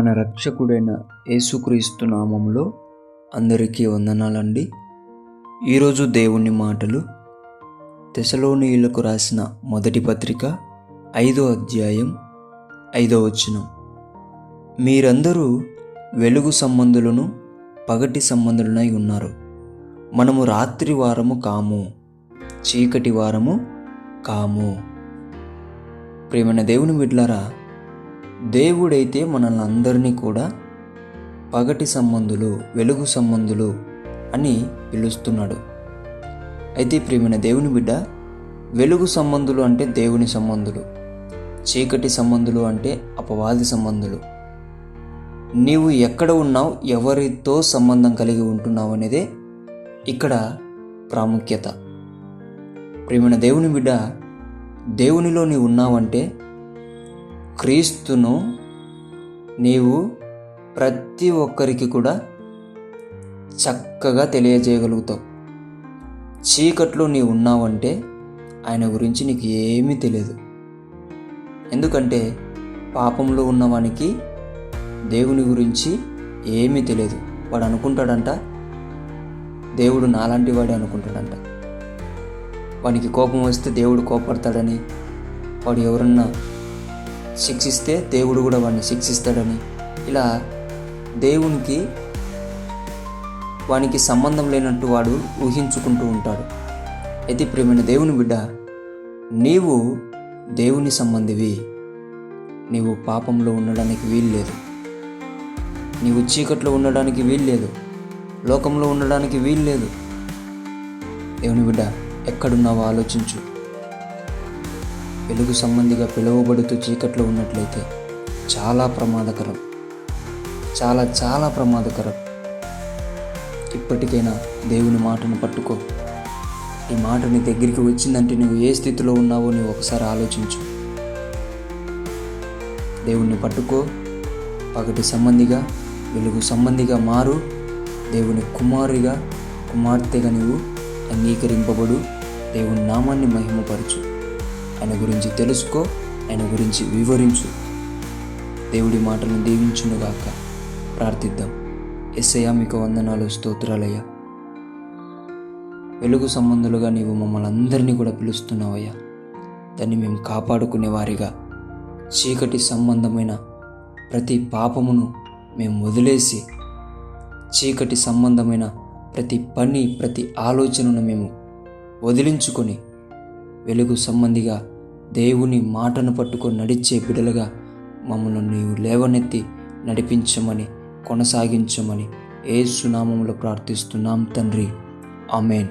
మన రక్షకుడైన యేసుక్రీస్తు నామములో అందరికీ వందనాలండి. ఈరోజు దేవుని మాటలు తెసలోనీయులకు రాసిన మొదటి పత్రిక 5వ అధ్యాయం 5వ వచనం. మీరందరూ వెలుగు సంబంధులను పగటి సంబంధులనై ఉన్నారు. మనము రాత్రి వారము కాము, చీకటి వారము కాము. ప్రియమైన దేవుని బిడ్డలారా, దేవుడైతే మనల్ని అందరినీ కూడా పగటి సంబంధులు, వెలుగు సంబంధులు అని పిలుస్తున్నాడు. అయితే ప్రియమైన దేవుని బిడ్డ, వెలుగు సంబంధులు అంటే దేవుని సంబంధులు, చీకటి సంబంధులు అంటే అపవాది సంబంధులు. నీవు ఎక్కడ ఉన్నావు, ఎవరితో సంబంధం కలిగి ఉంటున్నావు అనేదే ఇక్కడ ప్రాముఖ్యత. ప్రియమైన దేవుని బిడ్డ, దేవునిలో నీవు ఉన్నావంటే క్రీస్తును నీవు ప్రతి ఒక్కరికి కూడా చక్కగా తెలియజేయగలుగుతావు. చీకట్లో నీవు ఉన్నావంటే ఆయన గురించి నీకు ఏమీ తెలియదు. ఎందుకంటే పాపంలో ఉన్నవానికి దేవుని గురించి ఏమీ తెలియదు. వాడు అనుకుంటాడంట, దేవుడు నాలాంటి వాడే అనుకుంటాడంట. వానికి కోపం వస్తే దేవుడు కోపడతాడని, వాడు ఎవరన్నా శిక్షిస్తే దేవుడు కూడా వాడిని శిక్షిస్తాడని, ఇలా దేవునికి వానికి సంబంధం లేనట్టు వాడు ఊహించుకుంటూ ఉంటాడు. అయితే ప్రియమైన దేవుని బిడ్డ, నీవు దేవుని సంబంధివి. నీవు పాపంలో ఉండడానికి వీల్లేదు, నీవు చీకట్లో ఉండడానికి వీల్లేదు, లోకంలో ఉండడానికి వీల్లేదు. దేవుని బిడ్డ, ఎక్కడున్నావో ఆలోచించు. వెలుగు సంబంధిగా పిలువబడుతూ చీకట్లో ఉన్నట్లయితే చాలా ప్రమాదకరం, చాలా చాలా ప్రమాదకరం. ఇప్పటికైనా దేవుని మాటను పట్టుకో. ఈ మాట నీ దగ్గరికి వచ్చిందంటే నువ్వు ఏ స్థితిలో ఉన్నావో నువ్వు ఒకసారి ఆలోచించు. దేవుణ్ణి పట్టుకో, పగటి సంబంధిగా వెలుగు సంబంధిగా మారు. దేవుని కుమారుగా, కుమార్తెగా నీవు అంగీకరింపబడు. దేవుని నామాన్ని మహిమపరచు. ఆయన గురించి తెలుసుకో, ఆయన గురించి వివరించు. దేవుడి మాటలను దీవించునుగాక. ప్రార్థిద్దాం. యేసయ్యా, మీకు వందనాలు, స్తోత్రాలయ్యా. వెలుగు సంబంధులుగా నీవు మమ్మల్ని అందరినీ కూడా పిలుస్తున్నావయ్యా. దాన్ని మేము కాపాడుకునే వారిగా, చీకటి సంబంధమైన ప్రతి పాపమును మేము వదిలేసి, చీకటి సంబంధమైన ప్రతి పని, ప్రతి ఆలోచనను మేము వదిలించుకొని వెలుగు సంబంధిగా దేవుని మాటను పట్టుకొని నడిచే బిడ్డలుగా మమ్మల్ని నీవు లేవనెత్తి నడిపించమని, కొనసాగించమని యేసు నామములో ప్రార్థిస్తున్నాం తండ్రి. ఆమేన్.